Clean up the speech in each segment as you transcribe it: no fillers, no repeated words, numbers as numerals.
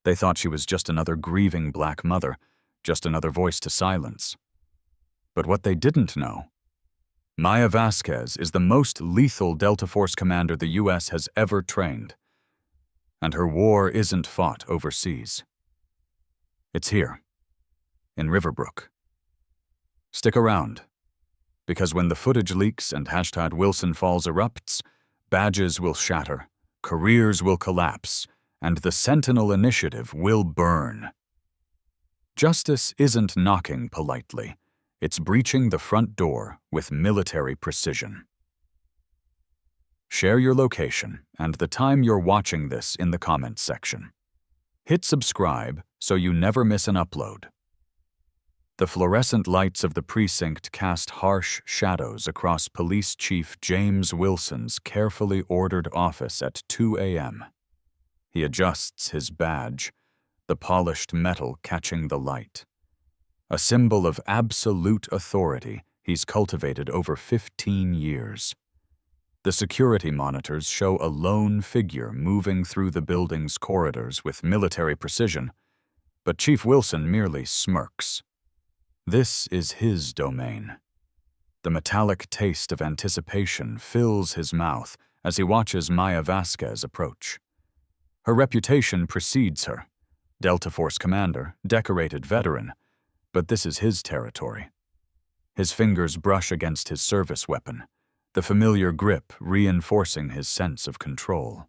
They thought she was just another grieving black mother, just another voice to silence. But what they didn't know, Maya Vasquez is the most lethal Delta Force commander the U.S. has ever trained. And her war isn't fought overseas. It's here, in Riverbrook. Stick around, because when the footage leaks and #Wilson Falls erupts, badges will shatter, careers will collapse, and the Sentinel Initiative will burn. Justice isn't knocking politely. It's breaching the front door with military precision. Share your location and the time you're watching this in the comments section. Hit subscribe so you never miss an upload. The fluorescent lights of the precinct cast harsh shadows across Police Chief James Wilson's carefully ordered office at 2 a.m. He adjusts his badge, the polished metal catching the light. A symbol of absolute authority he's cultivated over 15 years. The security monitors show a lone figure moving through the building's corridors with military precision, but Chief Wilson merely smirks. This is his domain. The metallic taste of anticipation fills his mouth as he watches Maya Vasquez approach. Her reputation precedes her. Delta Force commander, decorated veteran, but this is his territory. His fingers brush against his service weapon, the familiar grip reinforcing his sense of control.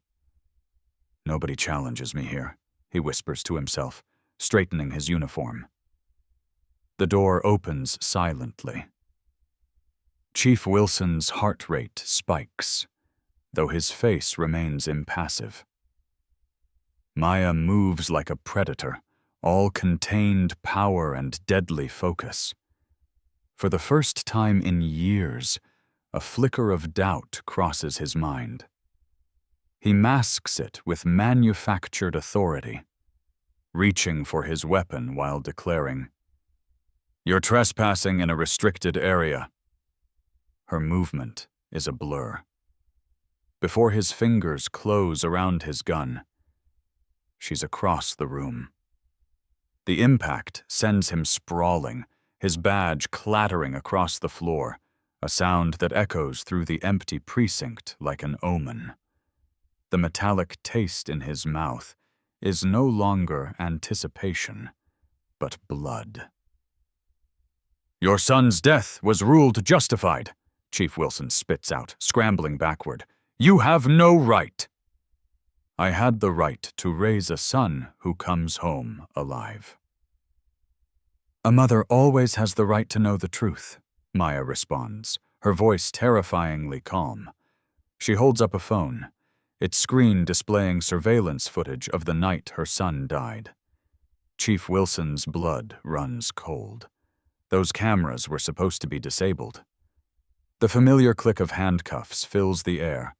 "Nobody challenges me here," he whispers to himself, straightening his uniform. The door opens silently. Chief Wilson's heart rate spikes, though his face remains impassive. Maya moves like a predator, all contained power and deadly focus. For the first time in years, a flicker of doubt crosses his mind. He masks it with manufactured authority, reaching for his weapon while declaring, "You're trespassing in a restricted area." Her movement is a blur. Before his fingers close around his gun, she's across the room. The impact sends him sprawling, his badge clattering across the floor, a sound that echoes through the empty precinct like an omen. The metallic taste in his mouth is no longer anticipation, but blood. "Your son's death was ruled justified," Chief Wilson spits out, scrambling backward. "You have no right." "I had the right to raise a son who comes home alive." "A mother always has the right to know the truth," Maya responds, her voice terrifyingly calm. She holds up a phone, its screen displaying surveillance footage of the night her son died. Chief Wilson's blood runs cold. Those cameras were supposed to be disabled. The familiar click of handcuffs fills the air.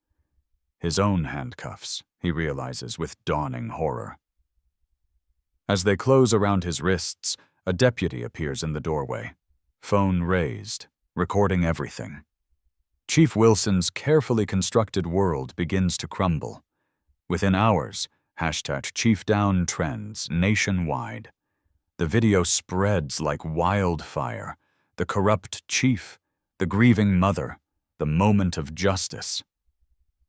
His own handcuffs, he realizes with dawning horror. As they close around his wrists, a deputy appears in the doorway, phone raised, recording everything. Chief Wilson's carefully constructed world begins to crumble. Within hours, #ChiefDown trends nationwide. The video spreads like wildfire. The corrupt chief, the grieving mother, the moment of justice.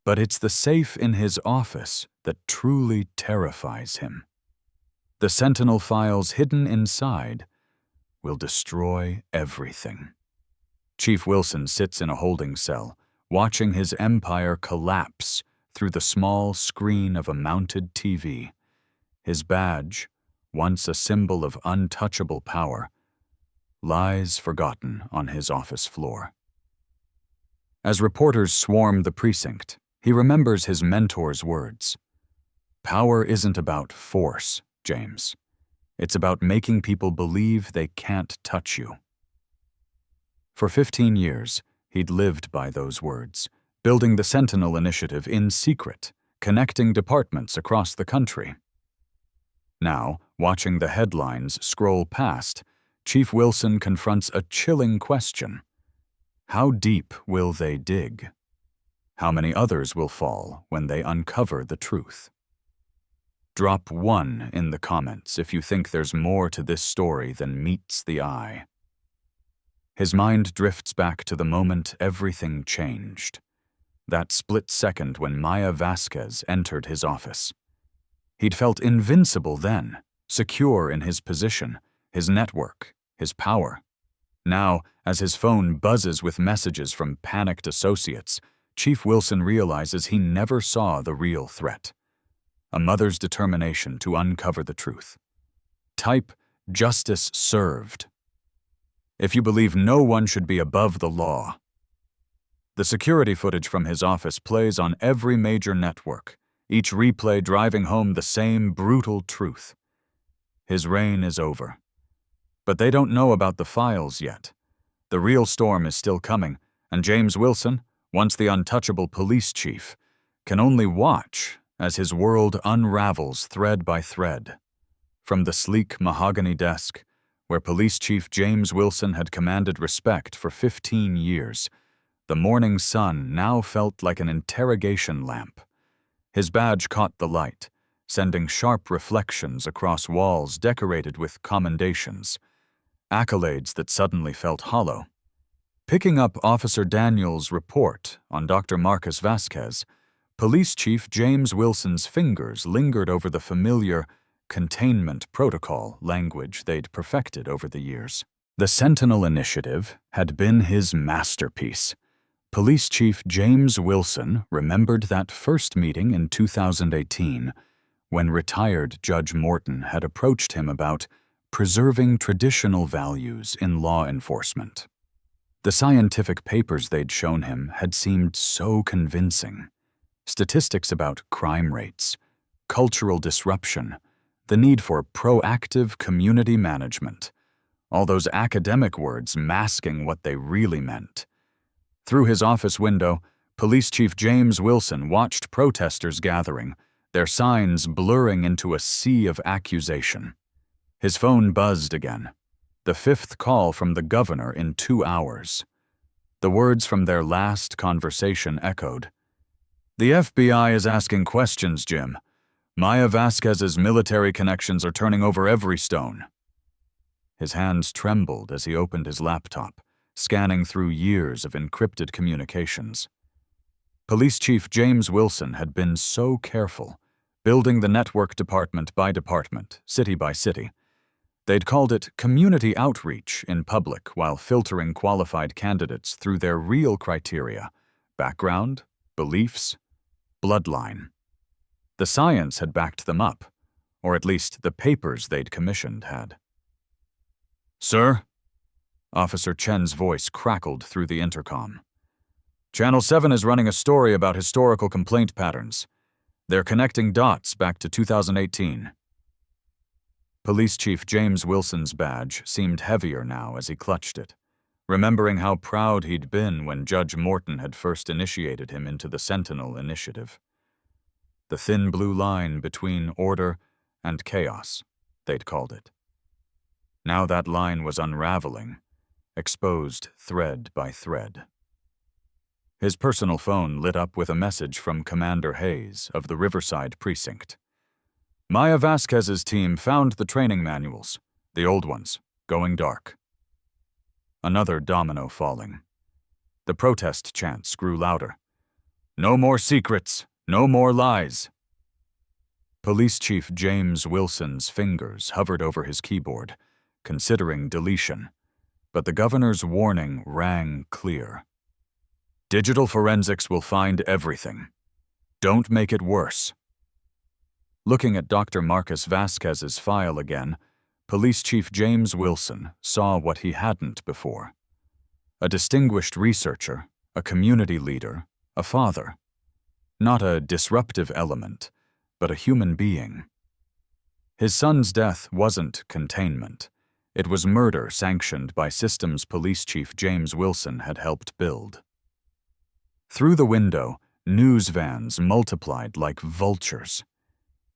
But it's the safe in his office that truly terrifies him. The Sentinel files hidden inside will destroy everything. Chief Wilson sits in a holding cell, watching his empire collapse through the small screen of a mounted TV. His badge, once a symbol of untouchable power, lies forgotten on his office floor. As reporters swarm the precinct, he remembers his mentor's words. "Power isn't about force, James. It's about making people believe they can't touch you." For 15 years, he'd lived by those words, building the Sentinel Initiative in secret, connecting departments across the country. Now, watching the headlines scroll past, Chief Wilson confronts a chilling question. How deep will they dig? How many others will fall when they uncover the truth? Drop 1 in the comments if you think there's more to this story than meets the eye. His mind drifts back to the moment everything changed. That split second when Maya Vasquez entered his office. He'd felt invincible then, secure in his position, his network, his power. Now, as his phone buzzes with messages from panicked associates, Chief Wilson realizes he never saw the real threat. A mother's determination to uncover the truth. Type, "Justice served." If you believe no one should be above the law. The security footage from his office plays on every major network, each replay driving home the same brutal truth. His reign is over. But they don't know about the files yet. The real storm is still coming, and James Wilson, once the untouchable police chief, can only watch as his world unravels thread by thread. From the sleek mahogany desk, where Police Chief James Wilson had commanded respect for 15 years, the morning sun now felt like an interrogation lamp. His badge caught the light, sending sharp reflections across walls decorated with commendations, accolades that suddenly felt hollow. Picking up Officer Daniel's report on Dr. Marcus Vasquez, Police Chief James Wilson's fingers lingered over the familiar containment protocol language they'd perfected over the years. The Sentinel Initiative had been his masterpiece. Police Chief James Wilson remembered that first meeting in 2018 when retired Judge Morton had approached him about preserving traditional values in law enforcement. The scientific papers they'd shown him had seemed so convincing. Statistics about crime rates, cultural disruption, the need for proactive community management, all those academic words masking what they really meant. Through his office window, Police Chief James Wilson watched protesters gathering, their signs blurring into a sea of accusation. His phone buzzed again, the 5th call from the governor in 2 hours. The words from their last conversation echoed. "The FBI is asking questions, Jim. Maya Vasquez's military connections are turning over every stone." His hands trembled as he opened his laptop, scanning through years of encrypted communications. Police Chief James Wilson had been so careful, building the network department by department, city by city. They'd called it community outreach in public while filtering qualified candidates through their real criteria: background, beliefs, bloodline. The science had backed them up, or at least the papers they'd commissioned had. "Sir?" Officer Chen's voice crackled through the intercom. "Channel 7 is running a story about historical complaint patterns. They're connecting dots back to 2018. Police Chief James Wilson's badge seemed heavier now as he clutched it, remembering how proud he'd been when Judge Morton had first initiated him into the Sentinel Initiative. The thin blue line between order and chaos, they'd called it. Now that line was unraveling, exposed thread by thread. His personal phone lit up with a message from Commander Hayes of the Riverside Precinct. Maya Vasquez's team found the training manuals, the old ones, going dark. Another domino falling. The protest chants grew louder. "No more secrets, no more lies." Police Chief James Wilson's fingers hovered over his keyboard, considering deletion, but the governor's warning rang clear. "Digital forensics will find everything. Don't make it worse." Looking at Dr. Marcus Vasquez's file again, Police Chief James Wilson saw what he hadn't before. A distinguished researcher, a community leader, a father. Not a disruptive element, but a human being. His son's death wasn't containment. It was murder sanctioned by systems Police Chief James Wilson had helped build. Through the window, news vans multiplied like vultures.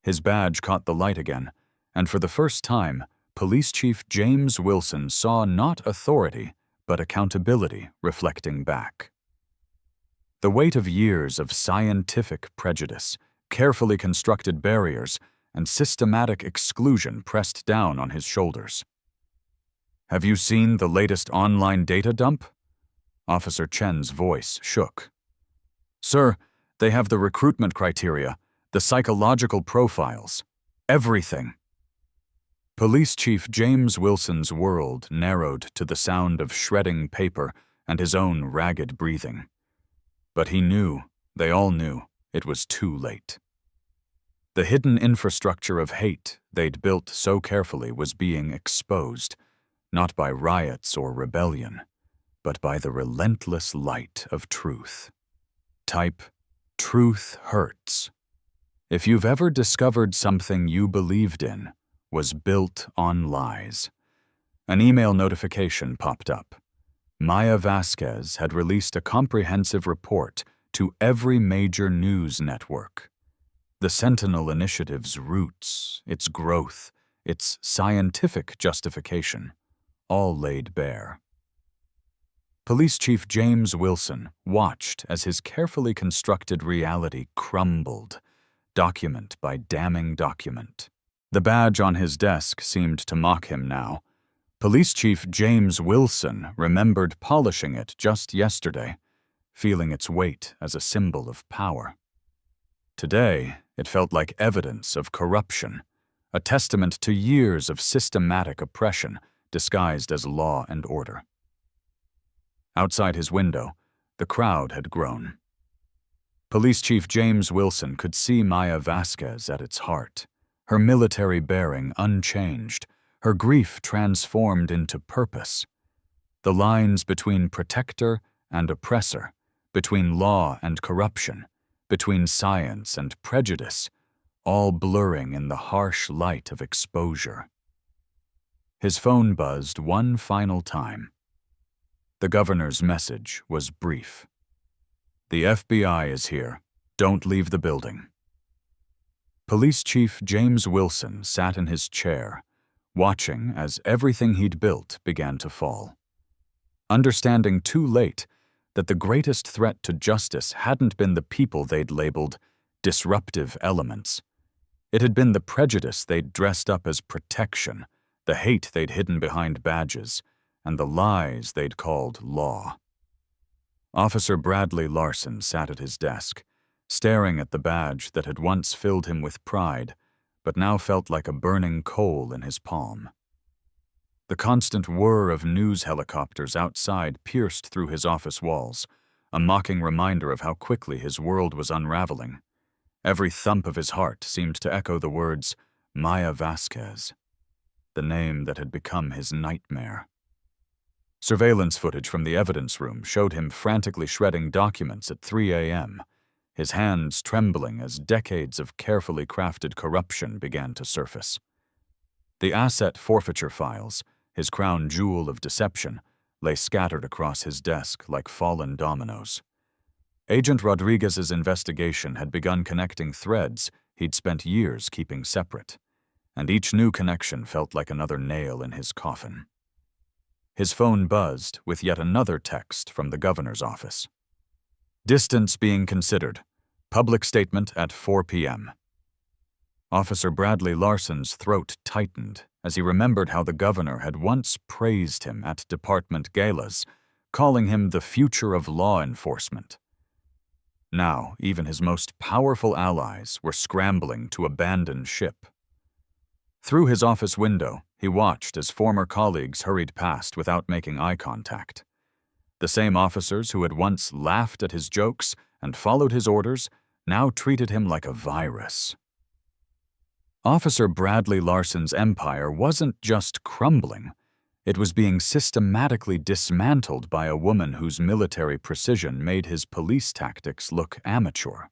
His badge caught the light again, and for the first time, Police Chief James Wilson saw not authority, but accountability reflecting back. The weight of years of scientific prejudice, carefully constructed barriers, and systematic exclusion pressed down on his shoulders. "Have you seen the latest online data dump?" Officer Chen's voice shook. "Sir, they have the recruitment criteria, the psychological profiles, everything." Police Chief James Wilson's world narrowed to the sound of shredding paper and his own ragged breathing. But he knew, they all knew, it was too late. The hidden infrastructure of hate they'd built so carefully was being exposed, not by riots or rebellion, but by the relentless light of truth. Type, "Truth hurts." If you've ever discovered something you believed in was built on lies. An email notification popped up. Maya Vasquez had released a comprehensive report to every major news network. The Sentinel Initiative's roots, its growth, its scientific justification, all laid bare. Police Chief James Wilson watched as his carefully constructed reality crumbled, document by damning document. The badge on his desk seemed to mock him now. Police Chief James Wilson remembered polishing it just yesterday, feeling its weight as a symbol of power. Today, it felt like evidence of corruption, a testament to years of systematic oppression disguised as law and order. Outside his window, the crowd had grown. Police Chief James Wilson could see Maya Vasquez at its heart, her military bearing unchanged, her grief transformed into purpose. The lines between protector and oppressor, between law and corruption, between science and prejudice, all blurring in the harsh light of exposure. His phone buzzed one final time. The governor's message was brief. "The FBI is here. Don't leave the building." Police Chief James Wilson sat in his chair, watching as everything he'd built began to fall. Understanding too late that the greatest threat to justice hadn't been the people they'd labeled disruptive elements. It had been the prejudice they'd dressed up as protection, the hate they'd hidden behind badges, and the lies they'd called law. Officer Bradley Larson sat at his desk, staring at the badge that had once filled him with pride, but now felt like a burning coal in his palm. The constant whir of news helicopters outside pierced through his office walls, a mocking reminder of how quickly his world was unraveling. Every thump of his heart seemed to echo the words, Maya Vasquez, the name that had become his nightmare. Surveillance footage from the evidence room showed him frantically shredding documents at 3 a.m., his hands trembling as decades of carefully crafted corruption began to surface. The asset forfeiture files, his crown jewel of deception, lay scattered across his desk like fallen dominoes. Agent Rodriguez's investigation had begun connecting threads he'd spent years keeping separate, and each new connection felt like another nail in his coffin. His phone buzzed with yet another text from the governor's office. "Distance being considered. Public statement at 4 p.m. Officer Bradley Larson's throat tightened as he remembered how the governor had once praised him at department galas, calling him the future of law enforcement. Now, even his most powerful allies were scrambling to abandon ship. Through his office window, he watched as former colleagues hurried past without making eye contact. The same officers who had once laughed at his jokes and followed his orders now treated him like a virus. Officer Bradley Larson's empire wasn't just crumbling, it was being systematically dismantled by a woman whose military precision made his police tactics look amateur.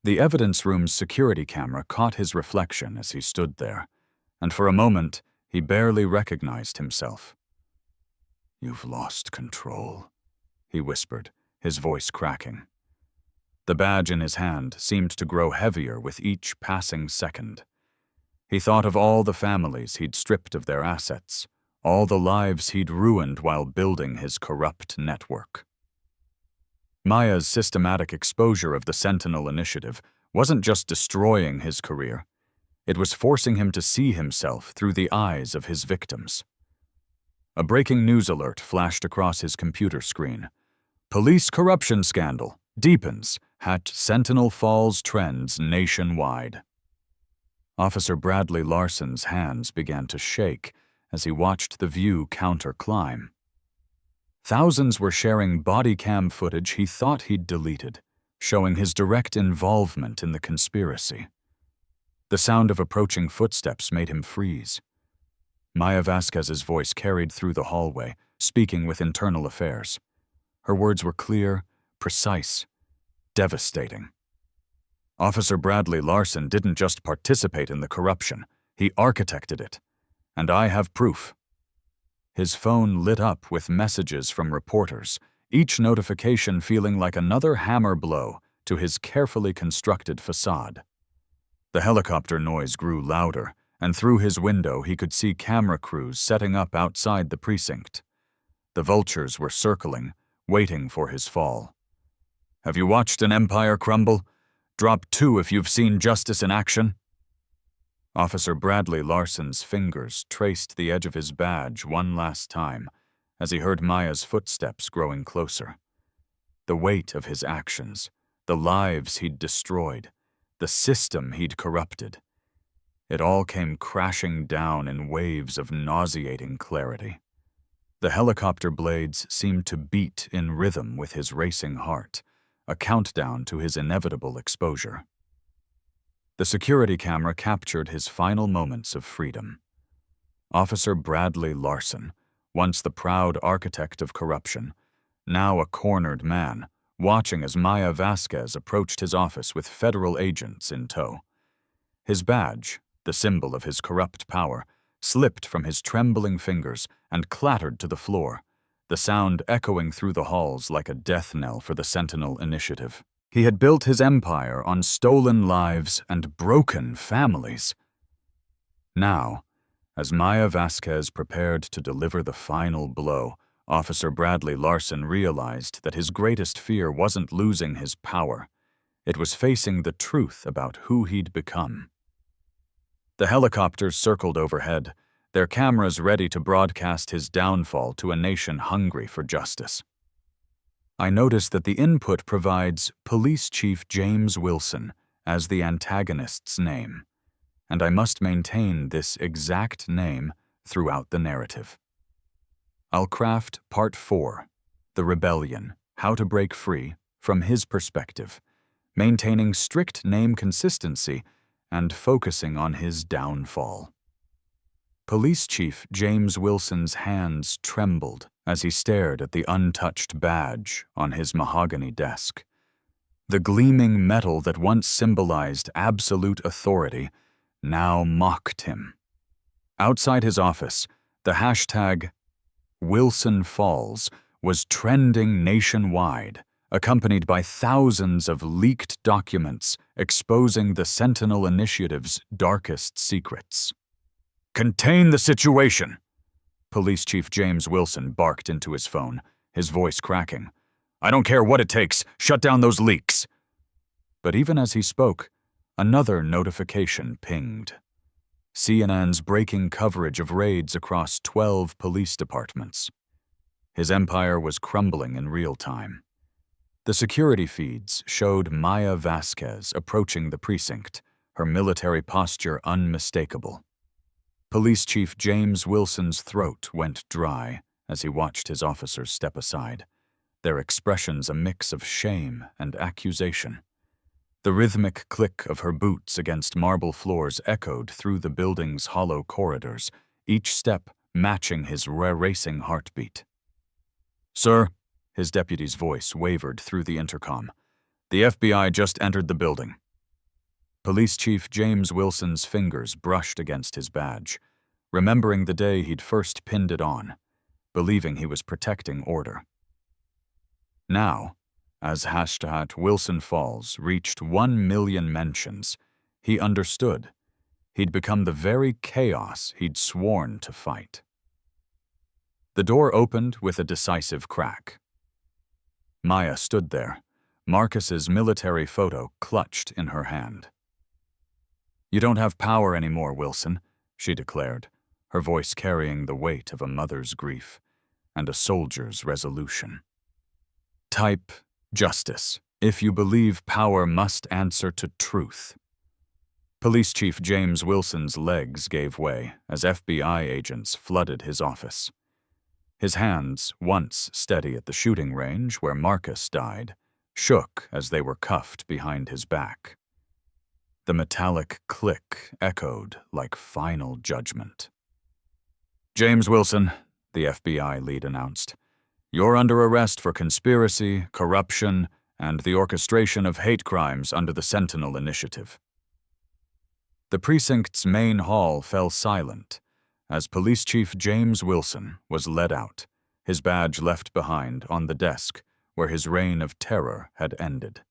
The evidence room's security camera caught his reflection as he stood there, and for a moment he barely recognized himself. "You've lost control," he whispered, his voice cracking. The badge in his hand seemed to grow heavier with each passing second. He thought of all the families he'd stripped of their assets, all the lives he'd ruined while building his corrupt network. Maya's systematic exposure of the Sentinel Initiative wasn't just destroying his career, It was forcing him to see himself through the eyes of his victims. A breaking news alert flashed across his computer screen. Police corruption scandal deepens, Sentinel falls trends nationwide. Officer Bradley Larson's hands began to shake as he watched the view counter climb. Thousands were sharing body cam footage he thought he'd deleted, showing his direct involvement in the conspiracy. The sound of approaching footsteps made him freeze. Maya Vasquez's voice carried through the hallway, speaking with internal affairs. Her words were clear, precise, devastating. Officer Bradley Larson didn't just participate in the corruption, he architected it. And I have proof. His phone lit up with messages from reporters, each notification feeling like another hammer blow to his carefully constructed facade. The helicopter noise grew louder, and through his window he could see camera crews setting up outside the precinct. The vultures were circling, waiting for his fall. Have you watched an empire crumble? Drop 2 if you've seen justice in action. Officer Bradley Larson's fingers traced the edge of his badge one last time as he heard Maya's footsteps growing closer. The weight of his actions, the lives he'd destroyed, the system he'd corrupted. It all came crashing down in waves of nauseating clarity. The helicopter blades seemed to beat in rhythm with his racing heart, a countdown to his inevitable exposure. The security camera captured his final moments of freedom. Officer Bradley Larson, once the proud architect of corruption, now a cornered man, watching as Maya Vasquez approached his office with federal agents in tow. His badge, the symbol of his corrupt power, slipped from his trembling fingers and clattered to the floor, the sound echoing through the halls like a death knell for the Sentinel Initiative. He had built his empire on stolen lives and broken families. Now, as Maya Vasquez prepared to deliver the final blow, Officer Bradley Larson realized that his greatest fear wasn't losing his power. It was facing the truth about who he'd become. The helicopters circled overhead, their cameras ready to broadcast his downfall to a nation hungry for justice. I noticed that the input provides Police Chief James Wilson as the antagonist's name, and I must maintain this exact name throughout the narrative. I'll craft Part 4, The Rebellion, How to Break Free, from his perspective, maintaining strict name consistency and focusing on his downfall. Police Chief James Wilson's hands trembled as he stared at the untouched badge on his mahogany desk. The gleaming metal that once symbolized absolute authority now mocked him. Outside his office, the hashtag Wilson Falls was trending nationwide, accompanied by thousands of leaked documents exposing the Sentinel Initiative's darkest secrets. Contain the situation! Police Chief James Wilson barked into his phone, his voice cracking. I don't care what it takes, shut down those leaks! But even as he spoke, another notification pinged. CNN's breaking coverage of raids across 12 police departments. His empire was crumbling in real time. The security feeds showed Maya Vasquez approaching the precinct, her military posture unmistakable. Police Chief James Wilson's throat went dry as he watched his officers step aside, their expressions a mix of shame and accusation. The rhythmic click of her boots against marble floors echoed through the building's hollow corridors, each step matching his racing heartbeat. Sir, his deputy's voice wavered through the intercom. The FBI just entered the building. Police Chief James Wilson's fingers brushed against his badge, remembering the day he'd first pinned it on, believing he was protecting order. Now, as hashtag Wilson Falls reached 1 million mentions, he understood. He'd become the very chaos he'd sworn to fight. The door opened with a decisive crack. Maya stood there, Marcus's military photo clutched in her hand. "You don't have power anymore, Wilson," she declared, her voice carrying the weight of a mother's grief and a soldier's resolution. "Type justice if you believe power must answer to truth." Police Chief James Wilson's legs gave way as FBI agents flooded his office. His hands, once steady at the shooting range where Marcus died, shook as they were cuffed behind his back. The metallic click echoed like final judgment. "James Wilson," the FBI lead announced, "you're under arrest for conspiracy, corruption, and the orchestration of hate crimes under the Sentinel Initiative." The precinct's main hall fell silent as Police Chief James Wilson was led out, his badge left behind on the desk where his reign of terror had ended.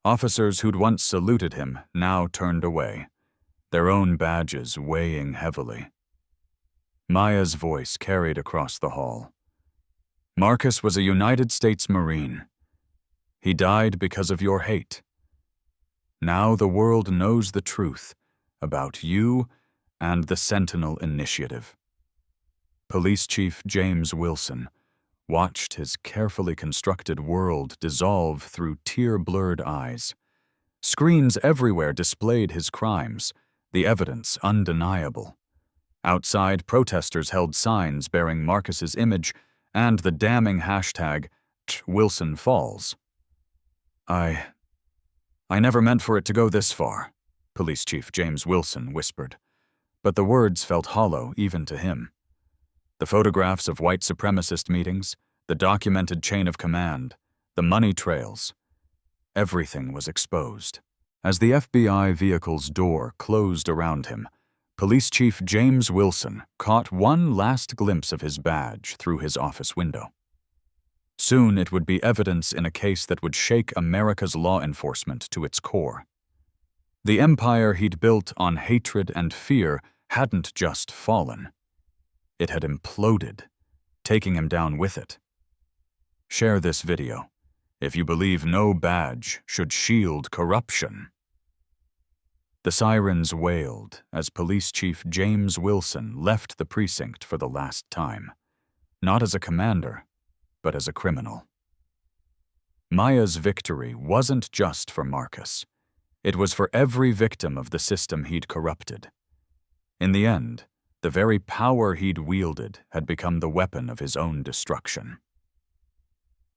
Officers who'd once saluted him now turned away, their own badges weighing heavily. Maya's voice carried across the hall. "Marcus was a United States Marine. He died because of your hate. Now the world knows the truth about you and the Sentinel Initiative." Police Chief James Wilson watched his carefully constructed world dissolve through tear-blurred eyes. Screens everywhere displayed his crimes, the evidence undeniable. Outside, protesters held signs bearing Marcus's image and the damning hashtag #WilsonFalls. I never meant for it to go this far," Police Chief James Wilson whispered, but the words felt hollow even to him. The photographs of white supremacist meetings, the documented chain of command, the money trails, everything was exposed. As the FBI vehicle's door closed around him, Police Chief James Wilson caught one last glimpse of his badge through his office window. Soon it would be evidence in a case that would shake America's law enforcement to its core. The empire he'd built on hatred and fear hadn't just fallen. It had imploded, taking him down with it. Share this video if you believe no badge should shield corruption. The sirens wailed as Police Chief James Wilson left the precinct for the last time, not as a commander, but as a criminal. Maya's victory wasn't just for Marcus. It was for every victim of the system he'd corrupted. In the end, the very power he'd wielded had become the weapon of his own destruction.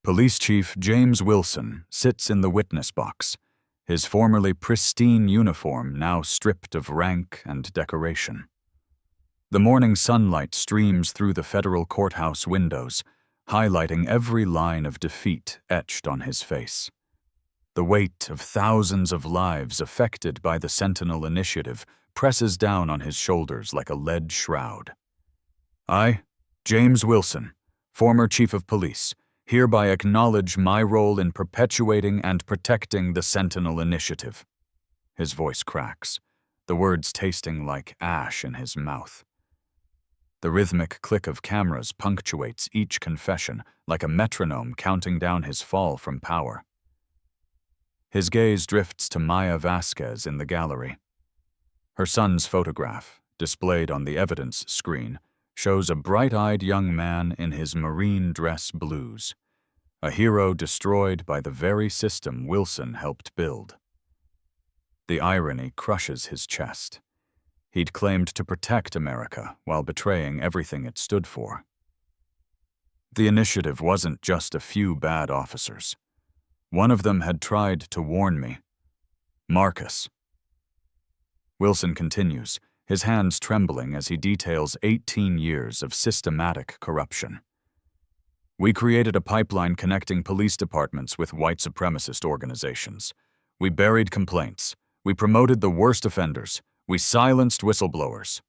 Police Chief James Wilson sits in the witness box, his formerly pristine uniform now stripped of rank and decoration. The morning sunlight streams through the federal courthouse windows, highlighting every line of defeat etched on his face. The weight of thousands of lives affected by the Sentinel Initiative presses down on his shoulders like a lead shroud. "I, James Wilson, former Chief of Police, hereby acknowledge my role in perpetuating and protecting the Sentinel Initiative." His voice cracks, the words tasting like ash in his mouth. The rhythmic click of cameras punctuates each confession like a metronome counting down his fall from power. His gaze drifts to Maya Vasquez in the gallery. Her son's photograph, displayed on the evidence screen, shows a bright-eyed young man in his marine dress blues, a hero destroyed by the very system Wilson helped build. The irony crushes his chest. He'd claimed to protect America while betraying everything it stood for. The initiative wasn't just a few bad officers. One of them had tried to warn me. Marcus. Wilson continues, his hands trembling as he details 18 years of systematic corruption. "We created a pipeline connecting police departments with white supremacist organizations. We buried complaints. We promoted the worst offenders. We silenced whistleblowers."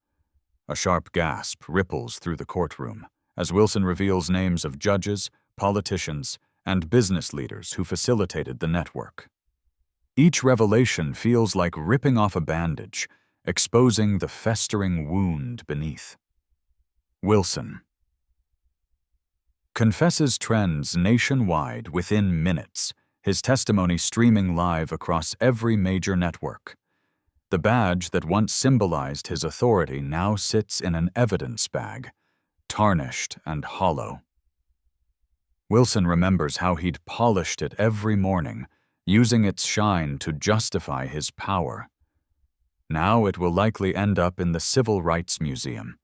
A sharp gasp ripples through the courtroom as Wilson reveals names of judges, politicians, and business leaders who facilitated the network. Each revelation feels like ripping off a bandage, exposing the festering wound beneath. Wilson confesses trends nationwide within minutes, his testimony streaming live across every major network. The badge that once symbolized his authority now sits in an evidence bag, tarnished and hollow. Wilson remembers how he'd polished it every morning, using its shine to justify his power. Now it will likely end up in the Civil Rights Museum,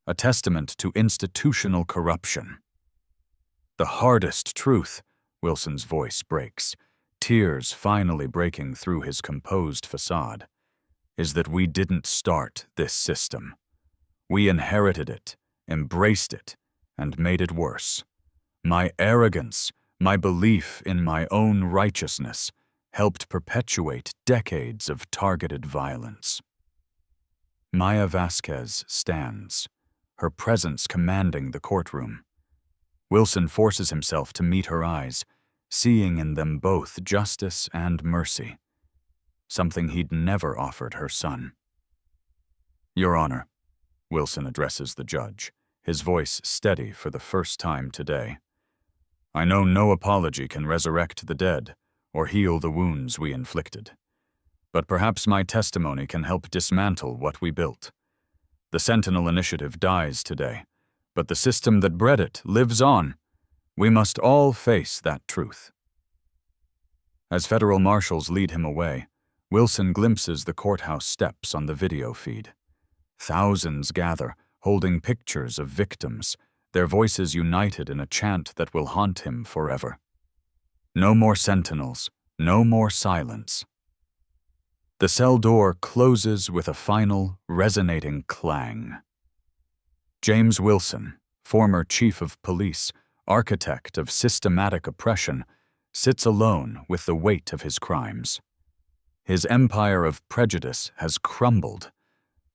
a testament to institutional corruption. The hardest truth, Wilson's voice breaks, tears finally breaking through his composed facade, is that we didn't start this system. We inherited it, embraced it, and made it worse. My arrogance, my belief in my own righteousness, helped perpetuate decades of targeted violence. Maya Vasquez stands, her presence commanding the courtroom. Wilson forces himself to meet her eyes, seeing in them both justice and mercy, something he'd never offered her son. Your Honor, Wilson addresses the judge, his voice steady for the first time today. I know no apology can resurrect the dead or heal the wounds we inflicted. But perhaps my testimony can help dismantle what we built. The Sentinel Initiative dies today, but the system that bred it lives on. We must all face that truth. As federal marshals lead him away, Wilson glimpses the courthouse steps on the video feed. Thousands gather, holding pictures of victims, their voices united in a chant that will haunt him forever. No more sentinels, no more silence. The cell door closes with a final, resonating clang. James Wilson, former chief of police, architect of systematic oppression, sits alone with the weight of his crimes. His empire of prejudice has crumbled,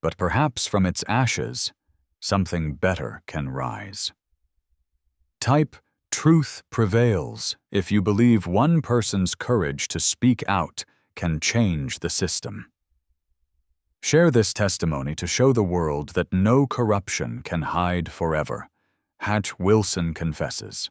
but perhaps from its ashes, something better can rise. Type "Truth prevails" if you believe one person's courage to speak out can change the system. Share this testimony to show the world that no corruption can hide forever. #Wilson confesses.